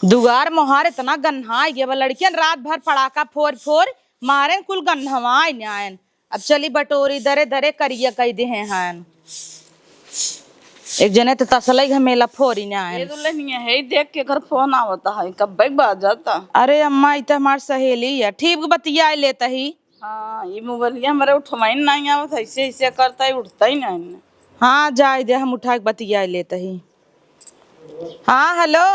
दुआर मोहार इतना गन्हाई गया लड़कियन रात भर पड़ाका फोर फोर मारे कुल गन्हवाई न्यायन। अब चली बटोरी दरे दरे करिया कह दे हैं एक जने तो तसलई घमेला फोरी न्यायन। ये दुल्हनिया है देख के घर फोन आवता है कब बात जाता। अरे अम्मा इत हमार सहेली है ठीक बतिया लेता ही। हाँ ये मोबाइलिया हमारे उठवाई नहीं आवत ऐसे ऐसे करता है उठता ही नहीं। हाँ जाए दे हम उठा के बतिया लेता ही। हाँ हेलो।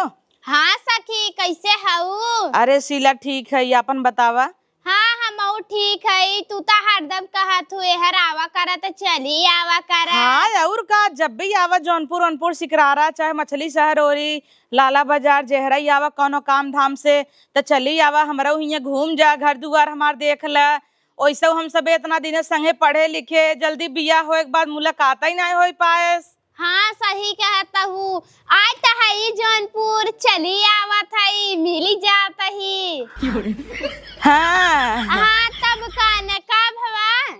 हाँ सखी कैसे हऊ? अरे शीला ठीक है अपन बतावा। हाँ हम ठीक है। तू तो हरदम कहत हुए हर आवा करा तो चली आवा करा। हाँ और का जब भी आवा जौनपुर वनपुर सिकरारा चाहे मछली शहर ओरी लाला बाजार जहरा आवा कोनो काम धाम से तो चली आवा हमरा हियाँ घूम जा घर दुआर हमार देख ला। वैसे हम सब इतना दिन संगे पढ़े लिखे जल्दी बिया होए के बाद मुलाकात ही नहीं हो पाए। हाँ सही कहता हूँ। आज तो है जौनपुर चली आवत है मिली जाता ही। हाँ हाँ तब का कब हवा?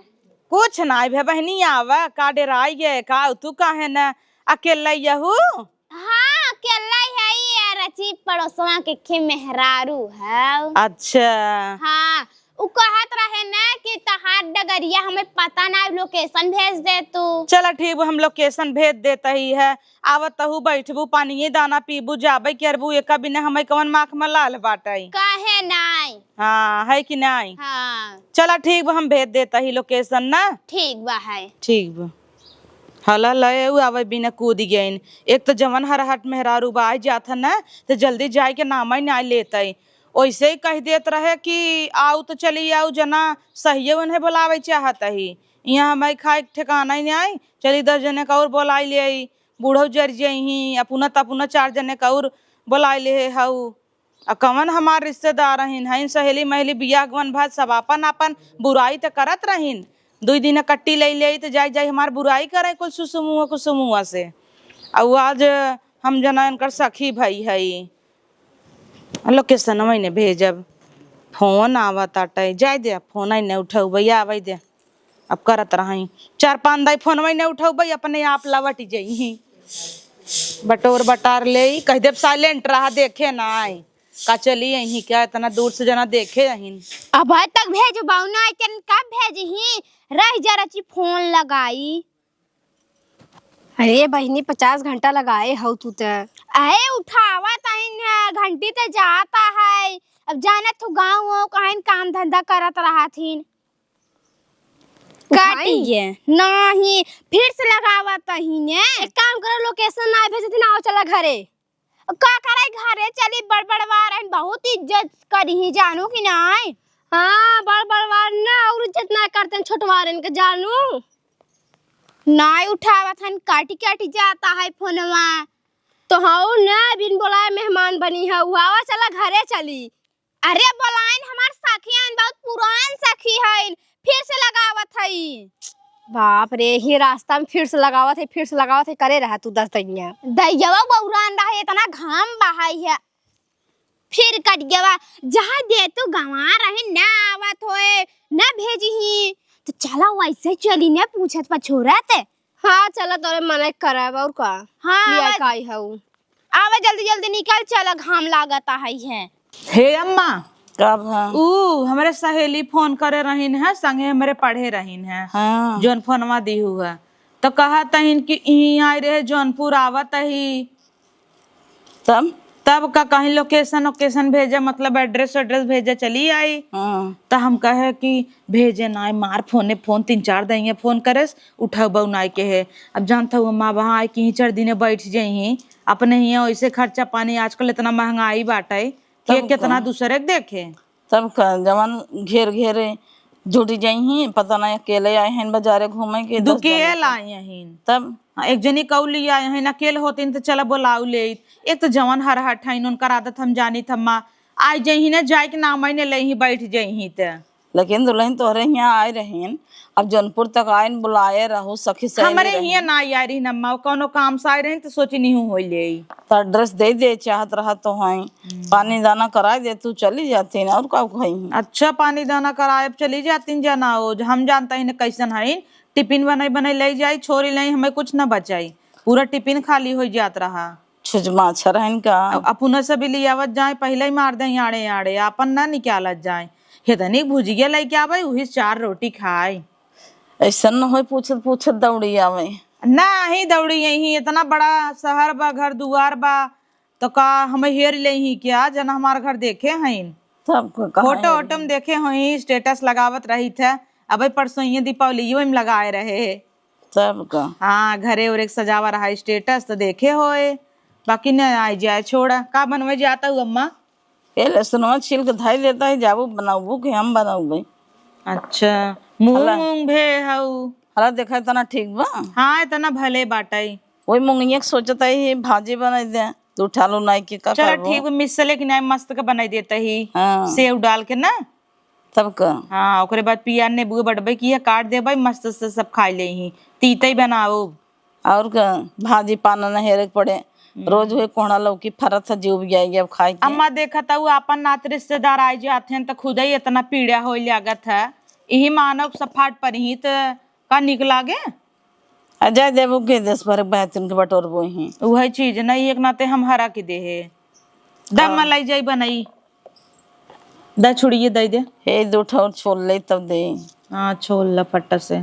कुछ नहीं भे बहनी आवा का डेराई है का तू काहे न अकेला यहू। हाँ अकेला है ये रची पड़ोसवा के खे मेहरारू है। अच्छा हाँ उ कहत रहे ना कि तहार डगरिया हमें पता ना लोकेशन भेज दे तू। चला ठीक हम लोकेशन भेज देता ही है। आवत तहु बैठबू पानी दाना पीबू जाबे करबू एक बिना हमें कवन माख में लाल बाटाई काहे नहीं? हाँ है कि नहीं। हाँ चला ठीक हम भेज देता ही लोकेशन ना। ठीक बा है। ठीक बा हला लय आवे बिना कूद गइन। एक तो जवन हरहट मेहरारू बाई जात ना तो जल्दी जाए के नाम ही नहीं लेते वैसे ही कह देत रहे कि आओ तो चली आओ जना सही उन्हें बुलावे चाहत ही। यहाँ हमारे खाए ठिकाना ही नहीं आई चली 10 जने का और बुलाई ले आई बूढ़ो जर जही अपना तपुना 4 जने का और बुलाई ले हाउ। कवन हमार रिश्तेदार रहीन सहेली महली बिया गवन भात सब अपन अपन बुराई तो करत रहीन 2 दिन कट्टी ले ले तो जाई जाई हमार बुराई करे कुल सुसुमुआ कुसुमुआ से। और आज हम जना इनकर सखी भाई है लोकेशन मैंने भेजब फोन आवत आटे जाए दे फोन ही नहीं उठाऊ भैया आवे दे अब करत रही 4-5 दाई फोन नहीं उठाऊ भाई अपने आप लवट जाई बटोर बटार ले कह दे साइलेंट रहा देखे ना आई का चली यही क्या इतना दूर से जना देखे यही। अब तक भेज बाउना आइकन कब भेजी रह जरा ची फोन लगाई। अरे बहनी 50 घंटा लगाए हो तू तो। अरे उठावा तहिन घंटी तो जाता है। अब जाना तू गाँव हो कहीं काम धंधा करत रहा थीन काटिए नहीं फिर से लगावा तहिन। एक काम करो लोकेशन ना भेजती ना आओ चला घरे। का करे घरे चली बड़बड़वार बहुत इज्जत करी ही जानू कि नहीं। हाँ बड़ ना और इज्जत ना करते छोटवारन के जानू नहीं उठावत हन काटी काटी जाता है फोनवा। तो हाँ ना बिन बुलाए मेहमान बनी है हुआ चला घरे चली। अरे बुलाइन हमार सखी है बहुत पुरान सखी है फिर से लगावत है। बाप रे ही रास्ता में फिर से लगावत है करे रहा तू 10 दैया दैयवा बौरान रहा इतना घाम बहाई है फिर कट गया जहाँ दे तो गंवा रहे ना आवत होए ना भेजी ही तो चला वैसे चली ने पूछत पछोरत। हाँ चला तोरे मना करब और का। हाँ लिया काई हऊ आवे जल्दी जल्दी निकल चला घाम लागता है। हे अम्मा कब है? हमारे सहेली फोन करे रहीन है संगे हमारे पढ़े रहीन है। हाँ जौन फोनवा दी हुआ तो कहा तहीन कि यहीं आए रहे जौनपुर आवत ही तब का कहीं लोकेशन भेजे मतलब एड्रेस भेजे चली आई। हाँ तो हम कहे कि भेजे ना मार फोन 3-4 दैया फोन करे उठा बहु नाई के है। अब जानता हूँ माँ वहाँ आई कि 4 दिन बैठ जाई अपने ही वैसे खर्चा पानी आजकल इतना महंगाई बाटे के कितना दूसरे के देखे तब का जवन घेर घेरे जुटी जाई पता नहीं अकेले आए हैं बाजारे घूमे के दुकेल आए हैं तब एक जनी कौली आए हैं अकेले होते तो चला बोलाऊ ले। एक तो जवन हरहट है उनका आदत हम जानी थम्मा आई जही ना जाए के नाम ने ले बैठ जही तो लेकिन दुल्हन तोहरे यहाँ आए रहीन अब जौनपुर तक आए बुलाए रहो सखी से हमारे यहाँ ना आई रही नम्मा कोनो काम से आए रही तो सोची नहीं हो ले तो एड्रेस दे चाहत रहा तो है पानी दाना करा दे तू चली जाती ना और का कहीं। अच्छा पानी दाना कराए चली जाती जाना हो हम जानता ही ना कैसन है टिफिन बनाई ले जाई छोरी नहीं हमें कुछ न बचाई पूरा टिफिन खाली हो जात रहा। छुचमाछा रहन का अपन से भी लियावत जाए पहले ही मार दे आड़े आड़े अपन ना निकालत जाए हेतनी भुजिया लेके आवे वही 4 रोटी खाए ऐसा न हो पूछत पूछत दौड़ी आवे ना ही दौड़ी यही इतना बड़ा शहर बा घर दुआर बा तो का हमें हेर ले ही क्या जना हमार घर देखे हैं सबको फोटो वोटो में देखे हुई स्टेटस लगावत रही थे अब परसों ये दीपावली में लगाए रहे सबका हाँ घरे और एक सजावा रहा स्टेटस तो देखे होए बाकी न आई जाए छोड़ा का बनवे जाता हूँ अम्मा ये लहसुनवा छील के धाई लेता है जाबू बनाऊ के हम बनाऊ भाई अच्छा मूंग मूंग भे हऊ हला देखा इतना ठीक बा हाँ इतना भले बाटाई वही मुंगिया के सोचता ही भाजी बनाई दे तू उठा लो नाई के का चलो करबो ठीक मिसले की नहीं मस्त का बनाई देता ही हाँ सेव डाल के ना सबका हाँ ओकरे बाद पिया ने बुए बढ़बे की काट दे भाई मस्त से सब खा ले ही तीते ही बनाओ और का भाजी पाना न हेरे के पड़े रोज हुए कोहड़ा लौकी फरत था जीव जाएगी अब खाए के अम्मा देखा था वो अपन नात रिश्तेदार आए जाते हैं तो खुद ही इतना पीड़ा हो लागत है यही मानव सफाट पर ही तो का निकला गे अजय देवो के देश भर बहतुन के बटोर बो ही वही चीज नहीं एक नाते हम हरा के दे है दम मलाई जाई बनाई दा छुड़िए दे दे हे दो ठोर छोड़ ले तब दे हाँ छोल लपट्टा से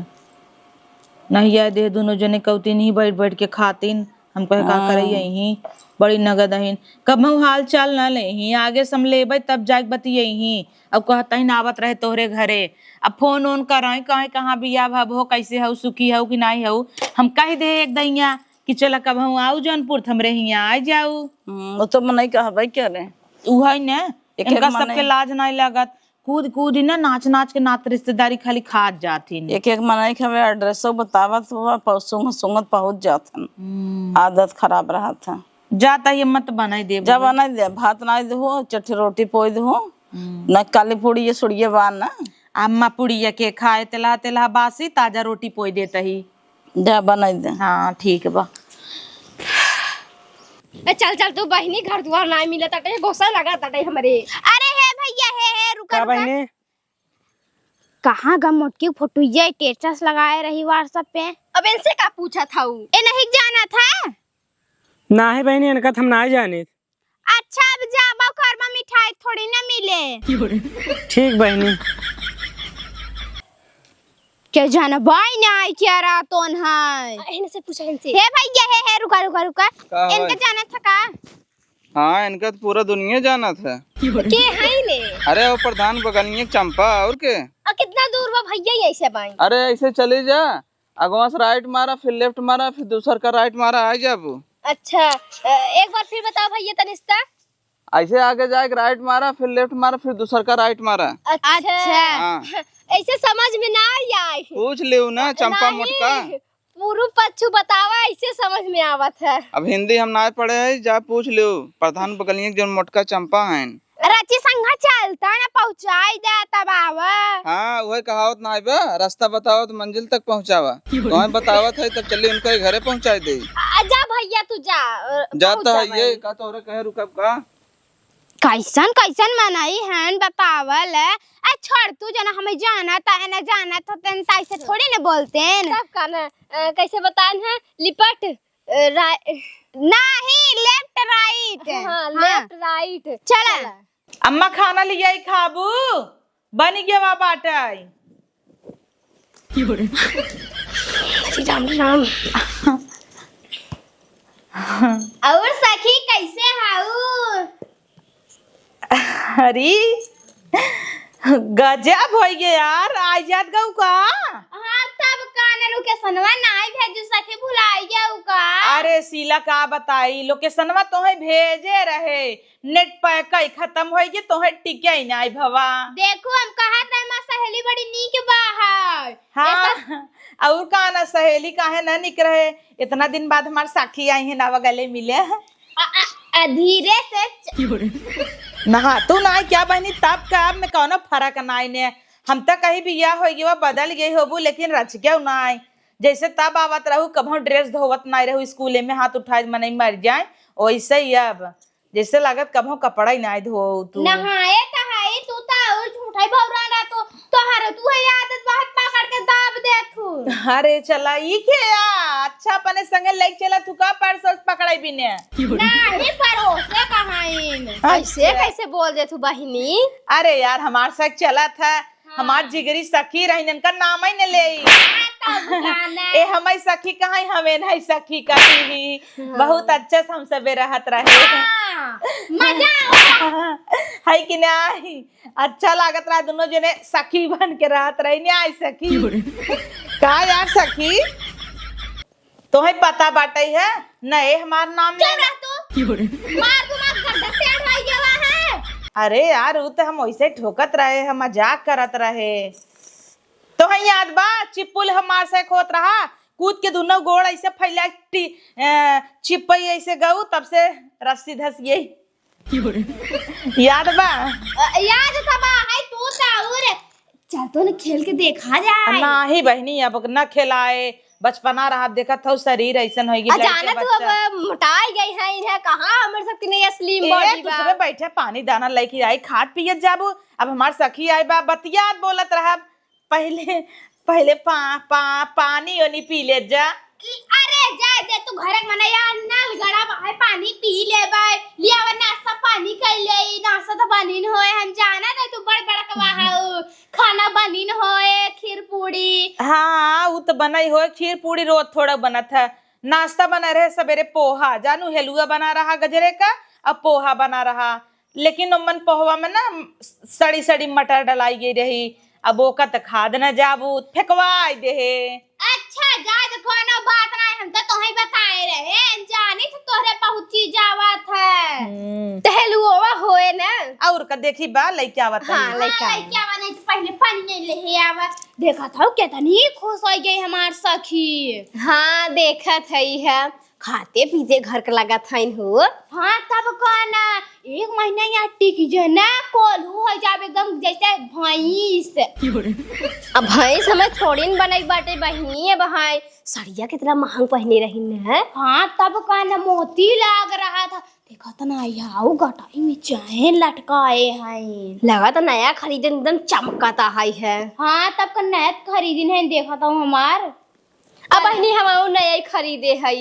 नहीं याद दे दोनों जने कौती नहीं बैठ बैठ के खातीन हम कहे का करे यही बड़ी नगद अहिन कब हम हाल चाल ना ले ही आगे सम लेबै तब जाके बतिये ही अब कहता ही नावत रहे तोहरे घरे अब फोन ओन कराई कहे कहाँ बिया भब हो कैसे हो सुखी हो कि नहीं हो हम कह दे एक दैया कि चल कब हम आऊ जौनपुर हमरे हियाँ आ जाऊ वो तो मन नहीं कहा भाई क्या रे उहै ने एक इनका एक सबके लाज नहीं लागत कूद कूद ही ना नाच नाच के नात रिश्तेदारी खाली खात जाती एक एक मनाई खवे एड्रेस बतावत हुआ पहुंच सुंगत पहुंच जाथन आदत खराब रहा था जाता ये मत बनाई दे जब नहीं दे भात नहीं दो चट्टी रोटी पोई दो न काली पूड़ी ये सुड़िए बान ना अम्मा पुड़िया के खाए तेला तेला बासी ताजा रोटी पोई देता ही जा बनाई दे हाँ ठीक बा चल चल तू बहनी घर द्वार ना मिला ताटे गुस्सा लगा ताटे हमरे अरे हे भैया हे रुका का रुका बहनी कहाँ गम मोटकी फोटोइया स्टेटस लगाए रही व्हाट्सएप पे अब इनसे का पूछा था ए नहीं जाना था ना है बहनी इनका हम ना जाने अच्छा अब जाबा घर में मिठाई थोड़ी ना मिले ठीक बहनी क्या जाना भाई ना आई क्या रातोन है इनसे पूछा इनसे हे भैया हे रुका रुका रुका का है? इनका जाना था का हाँ इनका तो पूरा दुनिया जाना था के है ले अरे वो प्रधान बगलिए चंपा और के और कितना दूर बा भैया यही से बाई अरे ऐसे चले जा अगवा से राइट मारा फिर लेफ्ट मारा फिर दूसर का राइट मारा आ जा वो अच्छा एक बार फिर बताओ भैया तनिष्ठा ऐसे आगे जाके राइट मारा फिर लेफ्ट मारा फिर दूसर का राइट मारा अच्छा हाँ ऐसे समझ में ना आई पूछ ले ना चंपा नहीं, मोटका पूर्व पच्चू बतावा ऐसे समझ में आवत है अब हिंदी हम ना पढ़े है जा पूछ लो प्रधान बगलिए जो मोटका चंपा है रांची संघा चलता ना पहुंचाई दे तब आवा हाँ वही कहावत ना है बा रास्ता बताओ तो मंजिल तक पहुँचावा तुम्हें बतावत है तब चलिए उनके घरे पहुँचा दे जा भैया तू जा जाता है ये का तो कहे रुकब का कैसन कैसन मनाई हैं बतावल आ छोड़ तू जना हमें जाना था ना जाना था तन ऐसे थोड़ी ना बोलते हैं सब का ना कैसे बतान है लिपट नहीं लेफ्ट राइट हाँ लेफ्ट राइट चला अम्मा खाना लिया खाबू बन गया वा बाटाई राम राम और सखी कैसे हाउ अरे गजब हो गया यार आज याद गऊ का हां तब कान लोकेशनवा नहीं भेजू सखी भुलाई गऊ का अरे शीला का बताई लोकेशनवा तोहे भेजे रहे नेट पैक खत्म हो गई तोहे टिके ही नहीं भवा देखो हम कहा था मां सहेली बड़ी नीक बाहर हाँ और का ना सहेली काहे ना निक रहे इतना दिन बाद हमारे साखी आई है नावा गले मिले धीरे से नहा तू ना क्या बहनी तब का अब में कौनो फर्क नाई ने हम तो कहीं भी यह हो गई बदल गई होबू लेकिन रच गया नाई जैसे तब आवत रहू कभो ड्रेस धोवत नहीं रहू स्कूले में हाथ उठाए मन मर जाए वैसे ही अब जैसे लागत कभो कपड़ा ही नहीं धो तू नहाए तहाए तू ता और झूठा भौरा ना तो हर तू है आदत बात पकड़ के दाब दे तू अरे चला ई के अच्छा अपने संगे ले चला तू का पर्स पकड़ाई बिने। नहीं पड़ोसे कहाइन। कैसे कैसे बोल दे तू बहिनी। अरे यार हमार साथ चला था, हमार जिगरी सखी रही, इनका नाम ही न ले। ए हमारी सखी कहाँ, हमें नहीं सखी कही, बहुत अच्छे से हम सबे रहत रहे। मजा है कि नहीं, अच्छा लागत रहा दोनों जने सखी बन के रहत रही। नहीं आई सखी का यार सखी तुम्हें पता बाटे है नहीं हमार नाम ले। मार गड्ढा से हटवाई गया है। अरे यार वो तो हम वैसे ठोकत रहे, हम मजाक करत रहे। तो है याद बा चिप्पुल हमार से खोत रहा, कूद के दोनों गोड़ ऐसे फैला चिपई ऐसे गऊ, तब से रस्सी धस गई। याद बा? याद सब है तू ताउर। चल तो न खेल के देखा जाए। नहीं बहनी अब न खिलाए, बचपना रहा देखा था शरीर ऐसा हो गया। अचानक तू अब मोटाई गई है, इन्हें कहाँ हमर सकती नहीं स्लिम बॉडी बा। दूसरे बैठे पानी दाना लेके आई, खाद पियत जाबू। अब हमार सखी आई बा बतियात बोलत रहा, पहले पानी ओनी पी ले जा। अरे जा दे तू घर मनया नल गड़ा है, पानी पी ले बाय लिया व नाश्ता पानी कर ले। नाश्ता तो बनिन होए, हम जाना दे तू बड़ बड़ा कवा खाना बनिन होए, खीर पूड़ी। हाँ वो तो बना ही हो, खीर पूड़ी रोज थोड़ा बना था। नाश्ता बना रहे सवेरे पोहा, जानू हेलुआ बना रहा गजरे का, अब पोहा बना रहा। लेकिन मन पोहवा में ना सड़ी सड़ी मटर डलाई गई रही, अब वो का तो खाद न जाबू फेंकवाई दे। अच्छा जा तो कोनो बात नहीं, हम तो तुम्हें बताए रहे, जानी तो तोहरे पहुंची जावत है। टहलुआ होए ना और का देखी बा लइका आवत। हाँ लइका क्या बने तो पहले पानी नहीं ले आवा। देखा था कितनी खुश हो गई हमार सखी। हाँ देखत है खाते पीते घर का लगा था हो। हाँ तब कहना एक महीना यहाँ टिक जना कोल्हू हो जाब एकदम जैसे भैंस। अब भैंस हमें थोड़ी न बनाई बाटे बहिनी। अब हाय सड़िया कितना महंग पहने रही है। हाँ तब कहना मोती लाग रहा था, देखा था ना यहाँ गटाई में चैन लटकाए हैं। लगा तो नया खरीदे एकदम चमकता है। हाँ तब का नया खरीदिन है, देखा था हमार। अब बहिनी हम नया ही खरीदे है।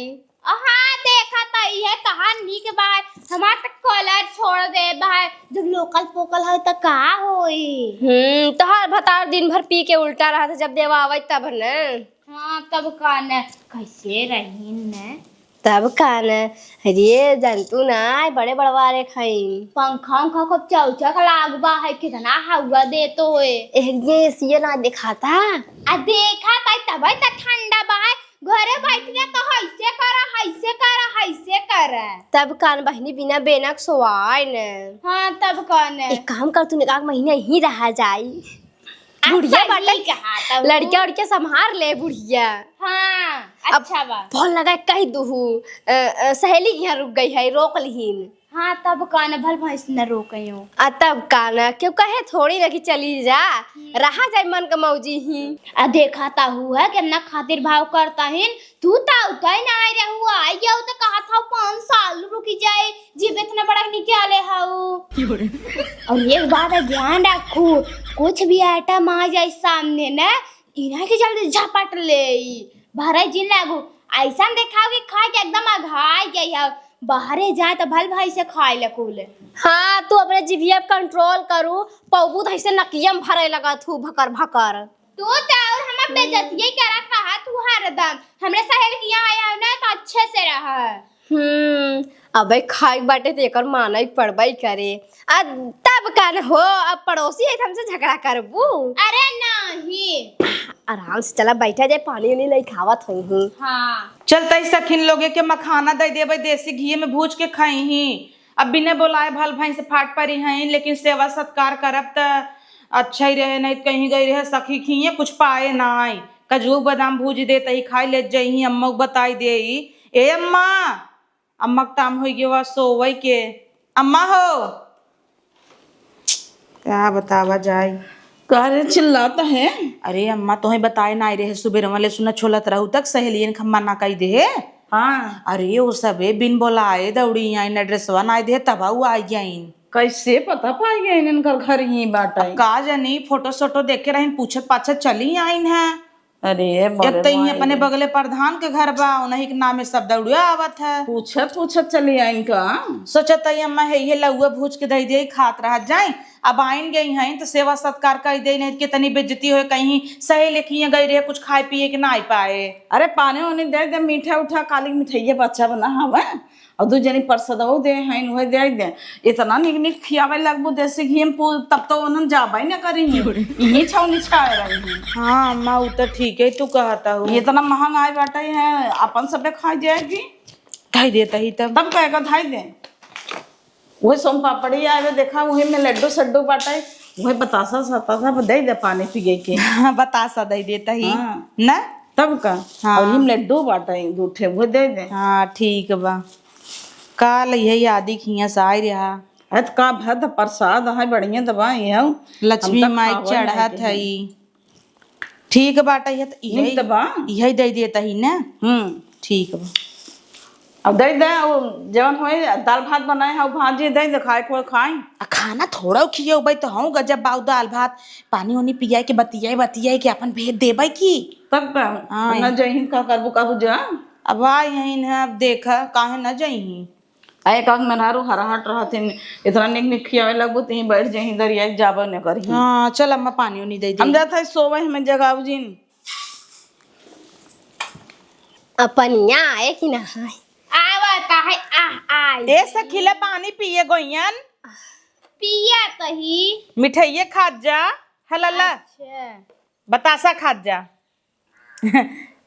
हाँ देखा था ये कहा निक बाय हमार तक कॉलर छोड़ दे बाय, जब लोकल पोकल है तो का होई। तो हर भतार दिन भर पी के उल्टा रहा था, जब देवा आवे तब न। हाँ तब कान कैसे रही न, तब कान अरे जंतु ना बड़े बड़वारे खाई। पंखा उखा खूब चौचक लागबा है, कितना हवा दे तो एक ये ना दिखाता। आ देखा था तब तक ठंडा बा है, घरे बैठने तो हैसे कर। तब कान बहिनी बिना बेनक सोआय न। हाँ तब कान एक काम कर, तूने एक महीना यहीं रहा जाई। बुढ़िया बाटे लड़किया उड़किया संभार ले बुढ़िया। हाँ अच्छा बा। फोन लगा कही दूहू सहेली यहाँ रुक गई है, रोक लीन। हाँ तब कान भल भैंस न रोकयो। तब कान क्यों कहे थोड़ी ना कि चली जा, रहा जाए मन का मौजी ही। आ देखा ता हुआ कितना खातिर भाव करता है, तू ता उठाई ना आई रे हुआ आई गया तो कहा था 5 साल रुकी जाए, जीव इतना बड़ा निकाले हाउ। और एक बात है ध्यान रखो, कुछ भी आइटम आ जाए सामने ना इन्हें के जल्दी झपट ले भरे जिन लागू। ऐसा देखाओ कि खा के एकदम अघाई गई है, बाहरे जाए तो भल भाई से खाए लकूले। हाँ तू अपने जिभिया कंट्रोल करू, पौबूत ऐसे नकियम भरे लगा थू भकर भकर। तू तो और हम बेइज्जती करत रहा तू हरदम, हमरे सहेली के यहाँ आया ना तो अच्छे से रहा। अबे खाई बाटे तो एकर माना ही पड़बाई करे। तब कान हो अब पड़ोसी है हमसे झगड़ा करबू। अरे नहीं आराम से चला बैठा जाए, पानी उनी नहीं खावत हुई। हाँ चलता ही सखिन लोगे के मखाना दे देवे, देसी घी में भूज के खाई ही। अब बिना बोलाए भल भाई से फाट परी हैं, लेकिन सेवा सत्कार करब त अच्छा ही रहे, नहीं कहीं गई रहे सखी खिए कुछ पाए ना आई। काजू बादाम भूज दे तही खाई ले जाई, अम्मा को बताई दे। ए अम्मा, अम्मा का टाइम हो गया सोवई के। अम्मा हो क्या बतावा जाए, करे चिल्लाता है। अरे अम्मा तुम्हें बताए ना रहे सुबह वाले सुना छोलत रहू तक सहेलियन खम्मा ना कही दे। हाँ अरे वो सबे बिन बोलाए दौड़ी आई न ड्रेसवा ना दे तब वो आई जाइन। कैसे पता पाई गए इनकर घर ही बाटा। का जानी फोटो सोटो देख के रहीन, पूछत पाछत चली आइन है। अरे एक बड़े तो ही माई। अपने बगले प्रधान के घर बा उन्हीं के नामे सब दौड़िया आवत है। पूछत चली आई इनका। सोचत है अम्मा है ये लउआ भूज के दे दे खात रह जाए। अब आइन गई हैं तो सेवा सत्कार कर दे, नहीं कितनी बेइज्जती हो कहीं सही लेखिए गई रहे कुछ खाए पिए के ना पाए। अरे पानी वानी दे दे, मीठा उठा काली मिठाइया बच्चा बना हवा और दू जनी प्रसादो दे हैं वह दे दे। इतना निक निक खियावे लगबू देसी घी में तब तो उन्हन जाबे न करी यही छौनी छाए रही। हाँ अम्मा वो तो ठीक है तू कहता हूँ। इतना महंगा आए बाटे है अपन सबे खाई जाएगी ढाई देता ही तब कहेगा धाई दे। वही सोम पापड़ी आए देखा वही में लड्डू सड्डू बाटे वही बतासा सतासा दे दे पानी पिए के। हाँ बतासा दे देता ही हाँ। ना तब का हाँ। और हिम लड्डू बाटे दूठे वो दे दे। हाँ ठीक बा। काल यही आदि खिया साई रहा अत का भद प्रसाद है बढ़िया दवा ये लक्ष्मी माई चढ़त है। ठीक बाटा ये यही दवा यही दे देता ही ना। ठीक बा। अब दे दे वो जवन होए दाल भात बनाए है भाजी दे दे खाए को खाए। खाना थोड़ा खियो भाई तो हूँ गजब बाऊ दाल भात पानी वानी पिया के बतियाए के अपन भेज देबै की तब का न जही का करबू काबू जा। अब आ यही है अब देखा काहे न जही एक आग मेहरारू हराहट रहते इतना निक निक खियावे लगबू तही बैठ जही दरिया जाबो न करही। हाँ चल अम्मा पानी वानी दे दे। हम जाता है सोवे हमें जगाऊ जिन अपन यहाँ आए कि ना आए आवता है आई ए सखीला पानी पिए गोयन पिया तही। मिठाइये खात जा हलला बतासा खात जा।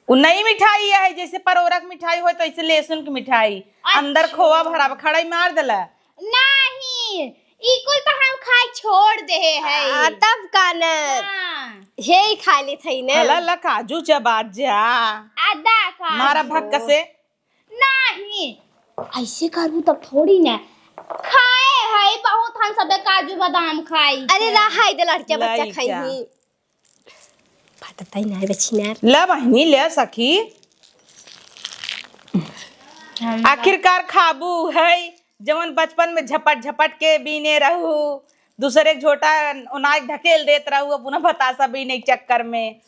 उ नई मिठाई है जैसे परोरक मिठाई हो तो ऐसे लहसुन की मिठाई अंदर खोआ भरा खड़ाई मार देला। नहीं इकुल तो हम खाए छोड़ दे है। तब का न हे ही खा ली थी ना हलला काजू चबात जा आधा का मारा भक्क से। नहीं ऐसे करू तब थोड़ी ना खाए है बहुत हम सब काजू बादाम खाई। अरे रहा दे लड़के बच्चा लइका। खाई ही पता ही नहीं बचिना ले बहनी ले सखी आखिरकार खाबू है जवन बचपन में झपट झपट के बीने रहू दूसरे झोटा अनाज ढकेल देत रहू पुनः बतासा बीने के चक्कर में।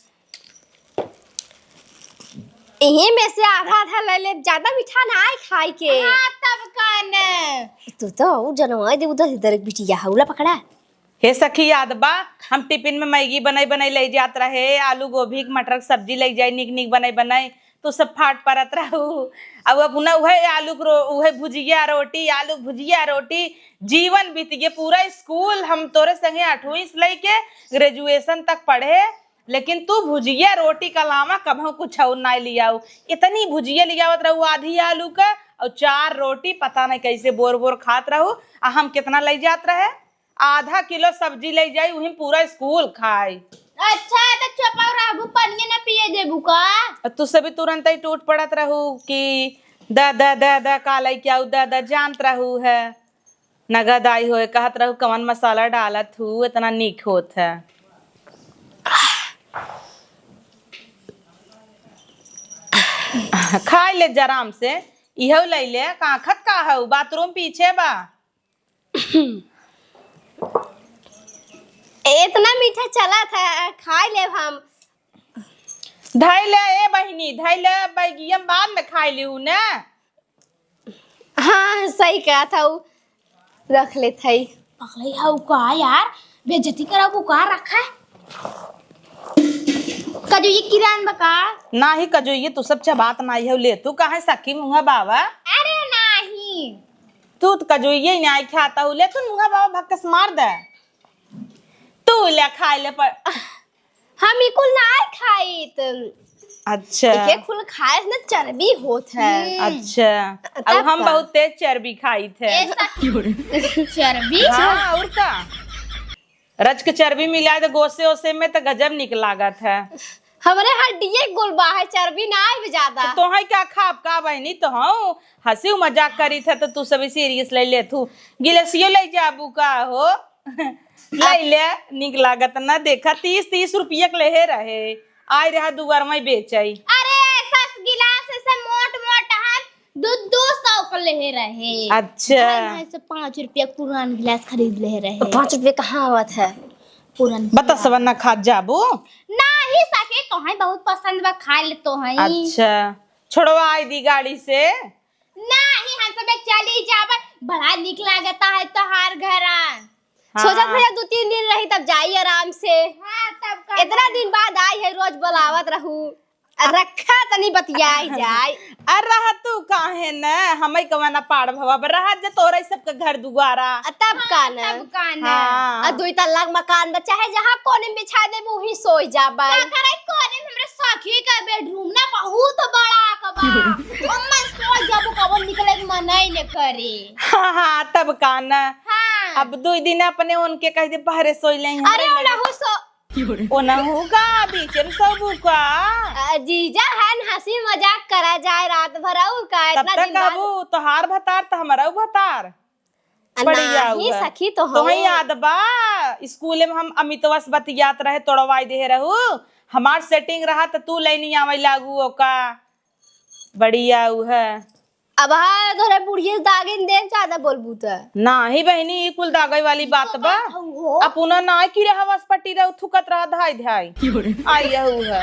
यही में से आधा आधा ले ले ज्यादा मीठा ना आए खाई के। हाँ तब का न तू तो जनवा दे उधर इधर बिटिया हौला पकड़ा। हे सखी याद बा हम टिफिन में मैगी बनाई ले जात रहे आलू गोभी मटर की सब्जी ले जाए निक बनाई तो सब फाट परत रहू। अब पुनः वह आलू वह भुजिया रोटी आलू भुजिया रोटी जीवन बीत गए पूरा स्कूल हम तोरे संगे 8वीं से लेके ग्रेजुएशन तक पढ़े लेकिन तू भुजिया रोटी का अलावा कभी कुछ और ना लियाऊ। इतनी भुजिया लियावत रहू आधी आलू का और 4 रोटी पता नहीं कैसे बोर खात रहू। हम कितना ले जात रहे आधा किलो सब्जी ले जाई वही पूरा स्कूल खाई। अच्छा तो चुप रहू पानी ना पिए देबू का। तू सभी तुरंत ही टूट पड़त रहू कि दा काला क्या दा जानत रहू है नगद आई हो कहत रहू कवन मसाला डालत हूँ इतना निक होत है। खाई ले जराम से इहो ले ले काखत का है बाथरूम पीछे बा। इतना मीठा चला था खा ले हम। धैले ए बहिनी धैले बैगियम बाद में खाई लिहू ना। हाँ सही कहा था वो रख ले थई पगले हाउ का यार बेइज्जती कराबू का रखा है कजू ये किरान बका। ना ही कजो ये तू सब चबात नहीं है ले तू कहा सखी मुंगा बाबा। अरे नहीं तू तो कजो ये नहीं खाता हूँ ले तू मुंगा बाबा भक्कस मार दे तू ले खाई ले पर हम इकुल ना खाई तो अच्छा के खुल खाए ना चर्बी होत है। अच्छा अब हम बहुत तेज चर्बी खाई थे। चर्बी हाँ और का रच के चर्बी मिलाए तो गोसे ओसे में तो गजब निक लागत है। हमारे हड्डिये गुलबा है चर्बी ना है ज्यादा। तो है क्या खाब का बहनी तो हाँ हंसी मजाक करी थे तो तू सभी सीरियस ले ले तू गिलसियो ले जाबू का हो ले ले निक लागत ना देखा 30 रुपया के ले रहे आय रहा दुआर में बेचाई। अरे ऐसा गिलास ऐसे मोट हम 200 को ले रहे। अच्छा ऐसे 5 रुपया पुरान गिलास खरीद ले रहे। 5 रुपये कहाँ आवत है पुरान बता सब ना खा जाबू ना ही सके तो है बहुत पसंद बा खा ले तो है अच्छा छोड़वा दी गाड़ी से। नहीं हम सब चली जाब बड़ा निक लागता है तोहार घरा। सोचत भैया 2-3 दिन रही तब जाई आराम से। हाँ तब इतना दिन बाद आई है, रोज बुलावत रहू रखा तनी बतियाई जाए। अरे रहा तू काहे न हमें कवाना पाड़ भवा रहा जे तोरा सबके घर दुआरा। तब का न तब कान हाँ 2 तल्ला मकान में चाहे जहाँ कोने में बिछा दे वही सोई जाबा। का करे कोने में हमरे सखी का बेडरूम ना बहुत बड़ा कबा अम्मा सो जब कब निकले के मन ही न करे। हाँ तब का न हां अब 2 दिन अपने उनके कह दे पहरे सोई ले। अरे ओला सो ओनहु का बीचन सबू का जीजा है हंसी मजाक करा जाए रात भर का तब इतना तक दिन बाद। कहबू तोहार भतार तो हमारा भतार बढ़िया नहीं हुआ। सखी तो तो हो याद बा स्कूल में हम अमितवा से बतियात रहे तोड़वाई दे रहू हमार सेटिंग रहा तो तू लेनी आवे लागू ओका बढ़िया है। अब हाँ तोरे बुढ़िए दागिन देन ज्यादा बोलबू त नाही बहनी ई कुल दागई वाली बात बा अपुना ना की रहवस पट्टी रह थुकत रहा धाई धाई आई है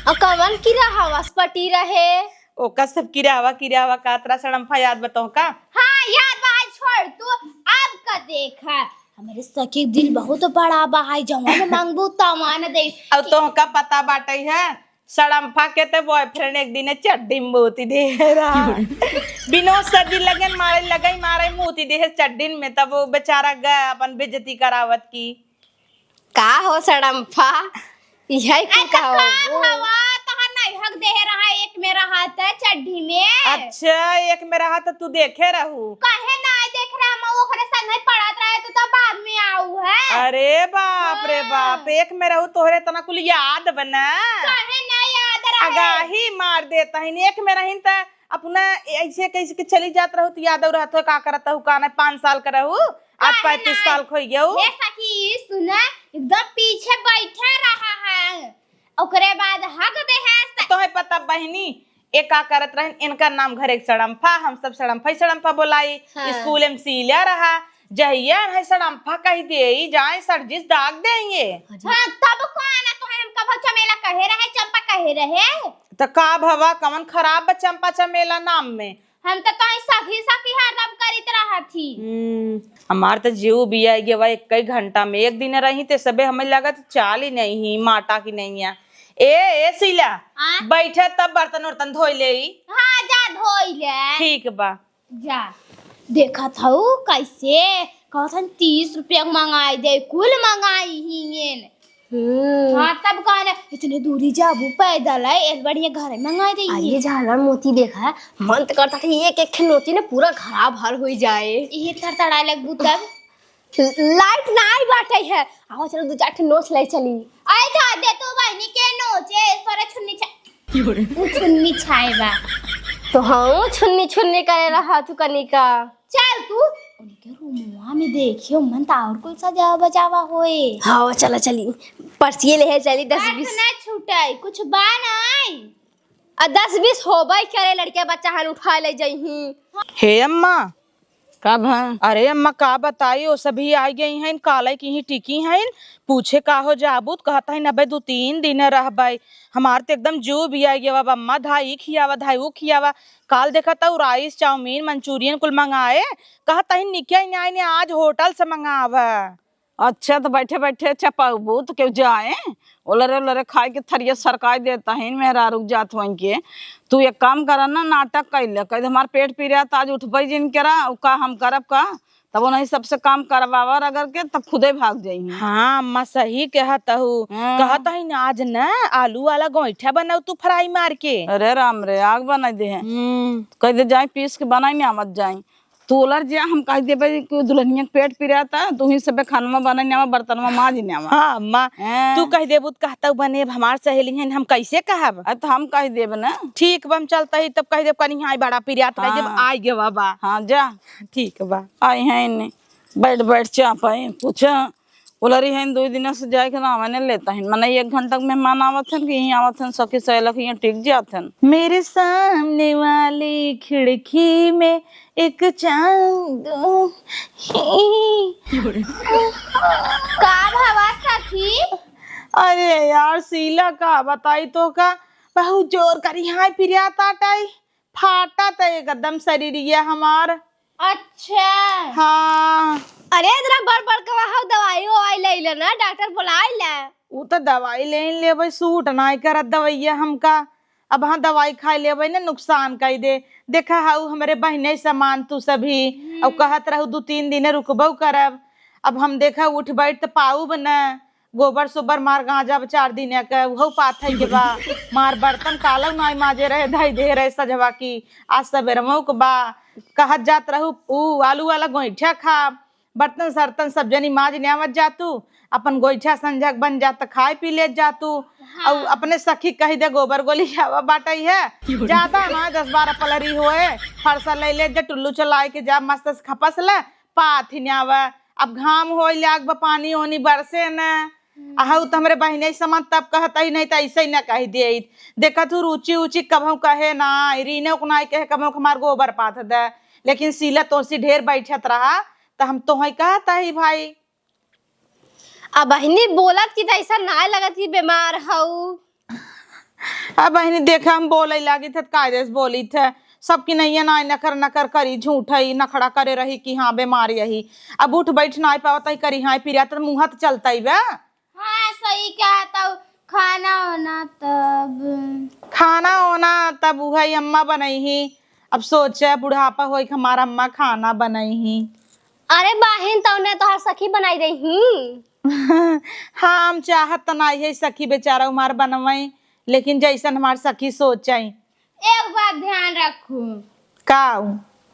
और कवन की हवस पटी रहे। ओका सब किरावा कातरा सड़म्फा याद बताओ का। हां याद बा छोड़ तू अब का देखा हमारे सखी दिल बहुत बड़ा बा है जवान मांगबू तमान दे। अब तो का पता बाटे है सड़म्फा के ते बॉयफ्रेंड एक दिन चड्डी में मोती दे रहा बिनो सदी लगन मारे मोती दे चड्डी में तब वो बेचारा गया अपन बेइज्जती करावत की का हो सड़म्फा यही कुल का हो हवा तहन नहीं हक दे रहा एक मेरा हाथ है चड्डी में। अच्छा एक मेरा हाथ तू देखे रहू कहे ना देख रहा मैं ओकरे संग पढ़त रहे तो तब बाद में आऊ है। अरे बाप रे बाप एक में रहू तोहरे तना कुल याद बना कहे ना याद रहे अगाही मार देता है एक में रहीन त अपना ऐसे कैसे के चली जात रहू तो याद रहत हो का करत हो का नहीं 5 साल का रहू आज 35 साल खोई गयो। हे सखी सुना एकदम पीछे बैठे रहा है ओकरे बाद हक दे है तो है पता बहनी एक का करत रहन इनका नाम घर एक सड़म्फा हम सब सड़म्फा बोलाई हाँ। स्कूल में सीलिया रहा जहिया है सड़म्फा कह दे जाए सरजिस दाग देंगे। हां तब कौन तो हम कब चमेला कहे रहे चंपा कहे रहे तो का भवा कमन खराब बा चंपा चमेला नाम में हम तो कहीं सखी हरदम करित रहा थी। हमार तो जीव बिया गया 1 घंटा में एक दिन रही ते सबे हमें लगा चाल ही नहीं माटा की नहीं है। ए सीला बैठे तब बर्तन वर्तन धोई ले। हां जा धोई ले ठीक बा जा देखा था कैसे कहथन 30 रुपया मंगाई दे कुल मंगाई हियन। हाँ तब कहने इतने दूरी जाबू पैदल है एक बढ़िया घर में मंगाई दे ये झालर मोती देखा है मन तो करता था एक नोती ने पूरा खराब हाल हो जाए। ये तड़तड़ा लगबू तब लाइट नहीं बाटे है आओ चलो 2-4 ठे नोच ले चली। आए जा दे तो बहनी के नोचे तोरे छुन्नी छाए बा तो हाँ छुन्नी करे रहा तू कनिका चल तू उनके रूमवा में देखियो मन तो और कुछ सजा बजावा होए। हाँ चला चली पर्सिये ले चली 10-20 ना छूटे कुछ बा नहीं 10-20 होबई करे लड़के बच्चा हन उठा ले जही। हे अम्मा कब है अरे अम्मा का बताइयो सभी आई गई हैं काले की ही टिकी हैं पूछे का हो जाबूत कहता है नबे 2-3 दिन रहबाई हमार तो एकदम जो भी आई गया बाबा अम्मा धाई खियावा काल देखा था राइस चाउमीन मंचूरियन कुल मंगाए कहता है निकिया न्याय ने आज होटल से मंगावा। अच्छा तो बैठे बैठे चपाबू तो क्यों जाए ओलरे खाए के थरिया सरकाई देता है मेरा रुक जात वहीं के तू एक काम करा ना नाटक कैले कह हमार पेट पी रहा आज उठबई जिन करा का हम करब का तब नहीं सबसे काम करवावा अगर के तब खुदे भाग जाई। हाँ अम्मा सही कहता हूँ कहता है ना आज न आलू वाला गोईठा बनाऊ तू फ्राई मार के। अरे राम रे आग बना दे कह दे जाए पीस के बनाई नहीं आमत जाए तू ओलर जा हम कह दे दुल्हनिया पेट पी रहा था तू ही सब खाना बनाने बर्तन में माँ जी ने हाँ अम्मा तू कह देबू कहता बने हमार सहेली हैं हम कैसे कहब तो हम कह देब ना ठीक बा हम चलता ही तब कह देब कहीं आई बड़ा पिरियात रह जब आई गे बाबा। हाँ जा ठीक बा आई है इन्हें बैठ चा पाए पूछा उलरी है 2 दिन से जाए के ना मैंने लेता है मैंने 1 घंटा मेहमान आवत हैं कि यहीं आवत हैं सखी सहेलक यहाँ टिक जाते हैं। मेरे सामने वाली खिड़की में एक चांद का भावा सखी अरे यार शीला का बताई तो का बहुत जोर करी हाय पिरिया ताटाई फाटा त एकदम शरीर ये हमार। अच्छा हाँ अरे इतना बड़ बड़ के वहां दवाई ववाई ले ले ना, डॉक्टर बुलाई ले। वो तो दवाई ले भाई सूट ना करत दवाइया हमका। अब हाँ दवाई खाई ले ना नुकसान कर दे। देखा हाउ हमारे बहने सामान तू सभी अब कहत रहू 2-3 दिन रुकबो करब। अब हम देखा उठ बैठ तो पाऊ बना गोबर सोबर मार गांजा 4 दिन के वो पाथ के बा मार बर्तन कालव नाई माजे रहे धई दे रहे सजवा की आज सबेरमो के बा कहत जात रहू ऊ आलू वाला गोईठा खा बर्तन सर्तन सब जनी माज न्यावत जातू अपन गोईठा संजक बन जात खाए पी ले जातू। और अपने सखी कही दे गोबर गोली हवा बाटई है ज्यादा ना 10-12 पलरी होए फरसा ले ले जा टुल्लू चलाए के जा मस्त से खपस ले पाथी न्यावा। अब घाम हो लाग पानी होनी बरसे न आहू तो हमरे बहने समान तब कहता ही नहीं तो ऐसे ही ना कह दे। देखा तू रुचि उची कभू कहे ना रीने को ना कहे कभू हमार गोबर पाथ दे लेकिन शीला तो सी ढेर बैठत रहा तो हम तो ही कहता ही भाई। अब बहनी बोलत कि ऐसा ना लगत कि बीमार हऊ। अब बहनी देखा हम बोले लागी थे कायदे से बोली थे सबकी नहीं ना नकर करी झूठ ही नखड़ा करे रही कि हाँ बीमार यही। अब उठ बैठ ना पावता ही करी हाँ पिरिया तो मुँह तो चलता ही बे। हाँ सही कहता हूँ। खाना होना तब वही अम्मा बनाई ही। अब सोचे बुढ़ापा हो हमारा अम्मा खाना बनाई ही। अरे बहन तो ने तोहर सखी बनाई रही। हाँ हम चाहत तो नहीं है सखी बेचारा हमार बनवाई लेकिन जैसन हमार सखी सोचाई। एक बात ध्यान रखो का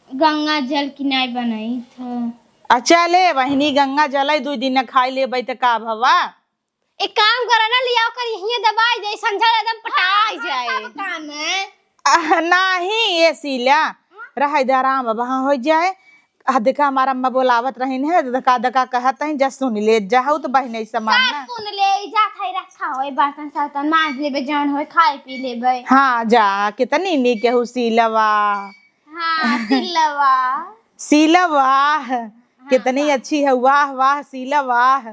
गंगा जल की नहीं बनाई था। अच्छा ले बहनी गंगा जल 2 दिन खाई ले तो का भवा। एक काम करो ना लिया कर यहीं दबाई जाए संझा एकदम पटाई जाए। नहीं ये सीला रह दे आराम वहाँ हो जाए। देखा हमारा अम्मा बोलावत रही है दका दका कहत है जा सुन ले जाओ तो बहने सामान ना सुन ले जा खाई रखा होए बर्तन सर्तन मांज लेबे जौन होए खाए पी लेबे। हाँ जा कितनी नी केहू सीलवा। हाँ सिलवा सीला वाह कितनी अच्छी है वाह वाह सीला वाह।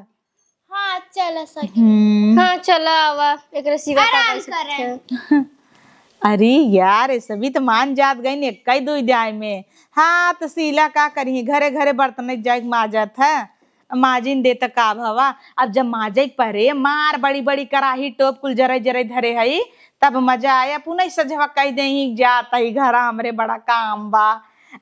हाँ चल सकी हाँ चलो आवा एक सिवा आराम करें। अरे यार ये सभी तो मान जात गई ने कई 2 जाय में। हाँ तो सीला का करी घरे घरे बर्तन जाए माजत है माजिन दे तक का भवा। अब जब माजे परे मार बड़ी बड़ी कराही टोप कुल जरे जरे धरे है तब मजा आया पुनः सजवा कह दे जाता ही घर हमरे बड़ा काम बा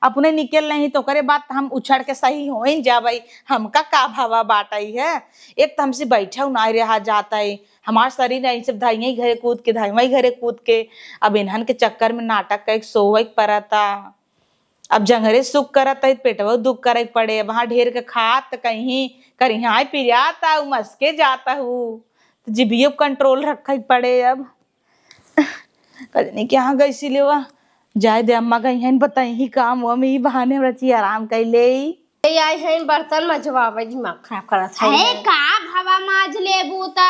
अपने निकल नहीं तो करे बात हम उछड़ के सही हो जा भाई हमका का भावा बाटाई है। एक तो हमसे बैठा ना रहा जाता है हमार शरीर नहीं सब धाई घरे कूद के धाई घरे कूद के। अब इन्हन के चक्कर में नाटक का एक सोवे पड़ता। अब जंगरे सुख करत है पेटवा दुख करे पड़े वहां ढेर के खात कहीं कहीं आए पिरियाता मस्के जाता हूँ तो जिभियो कंट्रोल रखा पड़े। अब कजनी के यहाँ गई सिले जाए दे अम्मा गई है बताई ही काम वो में ही बहाने रची आराम कर ले आई है बर्तन मजवावे दिमाग खराब करत है। अरे का भवा माज लेबू ता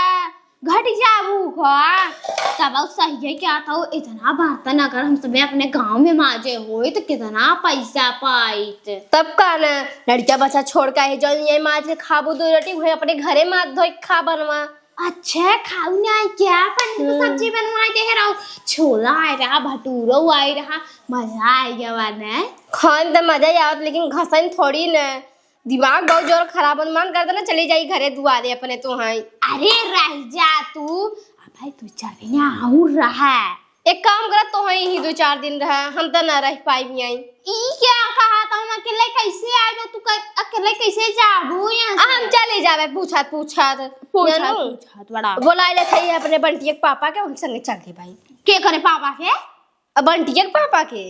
घट जाबू का तब सही है क्या था इतना बर्तन अगर हम सब अपने गांव में माजे होए तो कितना पैसा पाइत। तब का ना लड़का बच्चा छोड़ के है जो ये माज खाबू 2 रोटी हुए अपने घरे माज धोई खा बनवा। अच्छा खाऊ ना क्या पनीर की सब्जी बनवा के रहो छोला आए रहा भटूरा आए रहा मजा आ गया ना खान तो मजा ही आवत लेकिन घसन थोड़ी न दिमाग बहुत जोर खराब मन करता ना चली जाई घरे दुआरे अपने तो हाई। अरे रह जा तू भाई तू चाहे ना आऊ रहा एक काम कर तो ही 2-4 दिन रहा हम तो ना रह पाई भी आई। ई क्या कहा था हम अकेले कैसे आए तू अकेले कैसे जाबू यहां से हम चले जावे पूछत बड़ा बोलाए ले थई अपने बंटिया के पापा के उन संगे चल के भाई के करे पापा के अब बंटिया के पापा के।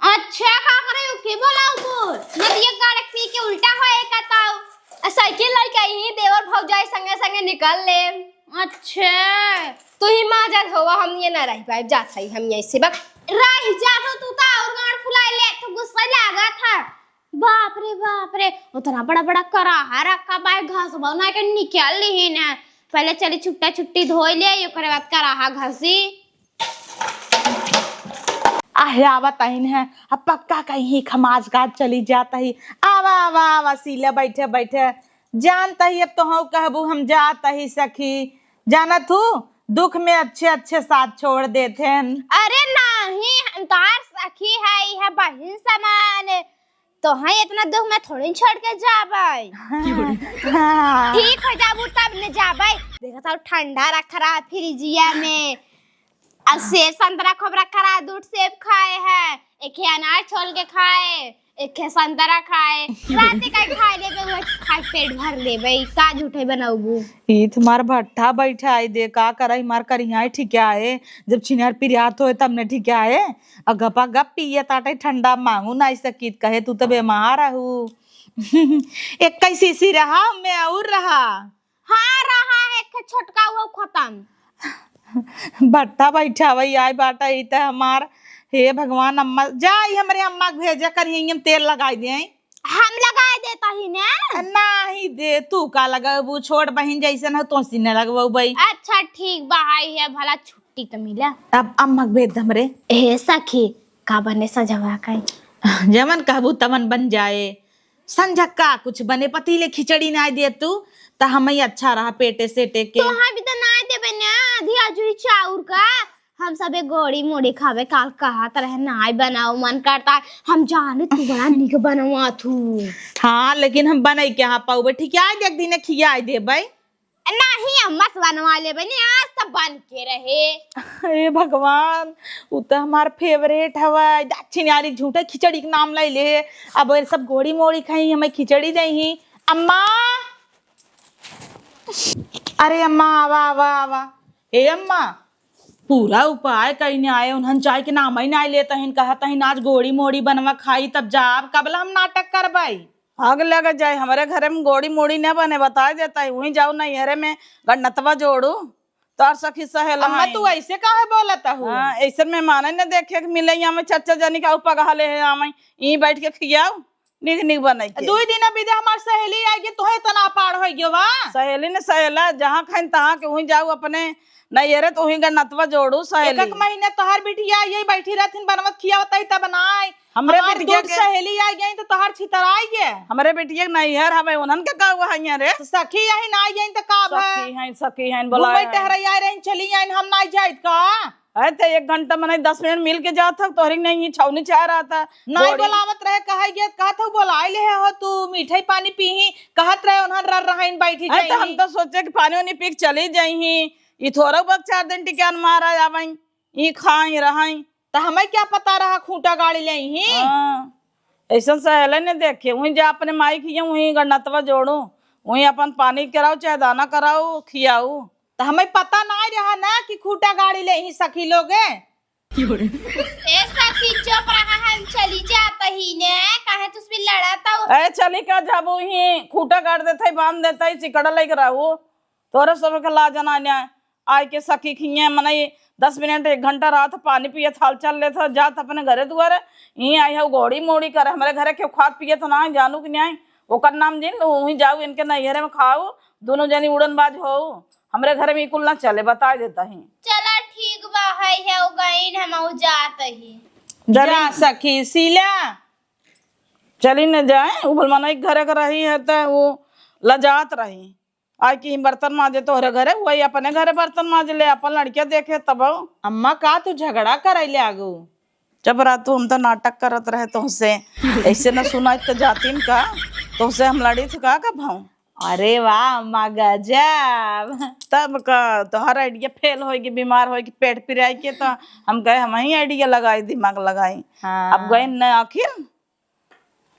अच्छा का करे के बोलाऊ को नदिया गाड़क पी के उल्टा होए का ताऊ साइकिल लेके आई देवर भौजाई संगे संगे निकल ले। अच्छा तू ही माजत होवा हम ये ना रह पाए जात है हम यहीं से बक रह जा तू ता और गाड़ फुलाए ले तो गुस्सा लगा था। बाप रे उतना बड़ा बड़ा कराहा रखा बाय घास बना के निकाल ली ना पहले चली छुट्टी धोई ले ओकरे बाद कराहा घसी आहे आवत है अब पक्का कहीं खमाज काज चली जाता ही आवा आवा आवा सीला बैठे बैठे जानता ही अब तो हम कहबू हम जाता ही सखी जाना तू दुख में अच्छे अच्छे साथ छोड़ देते हैं। अरे नहीं, हम तोहार सखी है, यह बहन समान, तो हाँ इतना दुख में थोड़ी छोड़ के जाबै। ठीक हो जाबू तब न जाबै। देखा था ठंडा रखा रहा फ्रिजिया में, अब सेब संतरा खूब रखा रहा, दूध सेब खाए है, एक अनार छोल के खाए, एक संतरा खाए, रात का खाए लेबे, वो खाए पेट भर लेबे, का झूठे बनाऊबू। ई तुम्हार भट्ठा बैठा है दे का करई मार कर यहाँ ठीक है, जब छिनार पिरियात होए तब ने ठीक है, और गपा गप पिए ताटे ठंडा मांगू ना सकीत कहे तू तो बेमार रहू। एक कई सीसी रहा मैं और रहा। हाँ रहा है, एक छोटका हुआ खत्म। भट्ठा बैठा वही आय बाटा ई त हमार, हे भगवान अम्मा जाई हमरे अम्मा के भेजा कर हम तेल लगाई दे। हम लगा देता ही ने। नहीं दे तू का लगाबू, छोड़ बहन जैसे न तो सीने लगवाऊ भाई। अच्छा ठीक बहाई है, भला छुट्टी तो मिला। अब अम्मा के भेज हमरे। ए सखी का बने सजवा का जमन कहबू तमन बन जाए। संझा का कुछ बने पतीले खिचड़ी ना दे तू तो हम ही अच्छा रहा पेटे से टेके। तो हाँ भी तो ना देबे ना आधी आजुरी चाउर का, हम सबे गोड़ी मोड़ी खावे, काल कहा तरह नाई बनाओ मन करता है, हम जाने तू बड़ा निक बनवा थू। हाँ लेकिन हम बनाई क्या पाऊ ठीक है, आज एक दिन खिया दे भाई। नहीं अम्मा से बनवा ले बनी, आज तब बन के रहे। हे भगवान उ तो हमार फेवरेट हवा, दक्षिणारी झूठे खिचड़ी के नाम ले ले। अब ये सब गोड़ी मोड़ी खाई हमें खिचड़ी दही। अम्मा अरे अम्मा आवा आवा आवा। ए अम्मा पूरा उपाय कहीं नहीं आए, उन्हन चाय के नाम ही नहीं लेता हिन, कहता हिन आज गोड़ी मोड़ी बनवा खाई तब जाब कबला हम नाटक करवाई। आग लग जाए हमारे घरे में गोड़ी मोड़ी न बने, बता देता है वहीं जाओ नहीं हरे में गन्नतवा जोड़ू तार सखी सहेला। अम्मा तू ऐसे काहे बोलता हूँ? हाँ ऐसे मेहमान न देखे मिले यहाँ चर्चा जानी का उपगा ले है आम यहीं बैठ के खियाओ निक निक बनाई के। 2 दिन बीते हमार सहेली आएगी तो है तना पार हो गयो वा। सहेली ने सहेला जहाँ खाइन तहाँ के वहीं जाओ अपने नहीं अरे तो वहीं गन्नतवा जोड़ू सहेली। एक महीने तोहर बिटिया यही बैठी रहथिन बनवत खियावत तब बनाए। हमरे हमार बिटिया दूध के सहेली आ गई तो तोहर छितर आई गे। हमरे बेटिया के नहीं है हमें उन्हन के का हुआ है रे तो सखी यही ना आई गई तो का भा सखी हैं बोला घूमे टहराई आई रही चली आई हम ना जाइत का। है तो 1 घंटा मने 10 मिनट मिल के जात था तोहरी नहीं छौनी चाह रहा था नहीं बोलावत रहे कहे गे कहत हो बोलाए ले हो तू मिठाई पानी पीही कहत रहे उन्हन रर रहीन बैठी है तो जाई। हम तो सोचे कि पानी वानी पी के चली जाई ई थोड़ा बहुत 4 दिन टिकान मारा जावई ई खाई रहाई तो हमें क्या पता रहा खूंटा गाड़ी ले ही। ऐसा सहेले ने देखे वहीं जा अपने माई खिया वहीं गन्नतवा जोड़ू वहीं अपन पानी कराओ चाहे दाना कराओ खियाऊ। तो हमें पता ना रहा ना कि खूंटा गाड़ी ले ही सखी लोग। ए सखी चुप रहा, हम चली जाता ही ने, काहे तुस भी लड़ाता हो। ए चली का जाबू ही खूटा काट देते बांध देते चिकड़ा लेके रहू तोरे सब के ला जना ने आय के सखी खिए मने 10 मिनट 1 घंटा रात पानी पिए थाल चल ले था जात अपने घरे दुआरे यहीं आई है गोड़ी मोड़ी करे हमारे घरे के खाद पिए तो ना जानू कि नहीं ओकर नाम जिन वहीं जाऊ इनके नैहरे में खाओ दोनों जनी उड़नबाज हो हमरे घरे में कुल ना चले बता देता ही। चला ठीक बा है ओ गईन हम जात ही। जा सखी सीला चली न जाए उबल मना घरे का रही है तो वो लजात रही आय की बर्तन माजे तोहरे घरे वही अपने घरे बर्तन माज ले अपन लड़किया देखे तब। अम्मा का तू झगड़ा करैले आगू जब रात तू हम तो नाटक करत रहे तुमसे ऐसे न सुना तो जाती का तुमसे हम लड़ी थे का भाऊ। अरे वाह अम्मा गजब। तब का तोहर आइडिया फेल होगी बीमार होगी पेट पिराई के तो हम गए हम ही आइडिया लगाई दिमाग लगाई। हाँ। अब गए न आखिर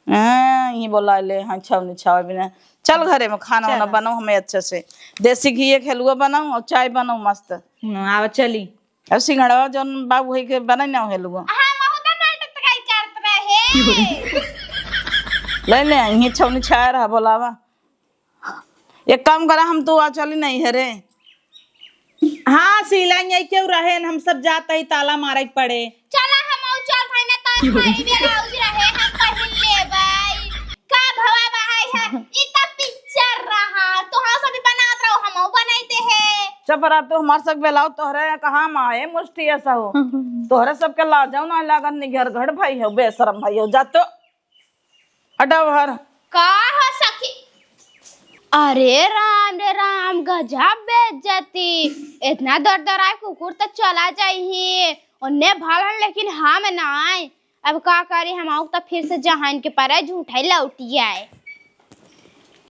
ये बोला ले हाँ छाव छाव बिना चल घरे में खाना वाना बनाओ हमें अच्छे से देसी घी खेलुआ बनाओ और चाय बनाओ मस्त। आवा चली अब सिंगड़ा जौन बाबू है के बना ना हेलुआ हम बहुत नाटक तकाई करत रहे। ले ले ये छौनी छाया रहा बोलावा एक काम करा हम तो आ चली नहीं है रे। हाँ सीला यही क्यों रहे हम सब जाते ही ताला मारे पड़े। चला हम चल भाई ना तो हमारी भी राउज रहे हम पहन ले भाई का भवा बहाई है ई तब पिक्चर रहा तो हम सब बनात रहो हम बनाते हैं। चपरा तो हमार सब बेलाओ तोहरे कहाँ माए मुष्टि ऐसा हो तोहरे सबके ला जाओ ना लागन निघर घड़ भाई हो बेशरम भाई हो जा तो हटाओ हर का हो सखी अरे राम गजब बेइज्जती। इतना दर दर आए कुकुर तो चला जाइए उन्ने भलन, लेकिन हम ना। अब का करी हम तो फिर से जहान के पर झूठा लौटी आए।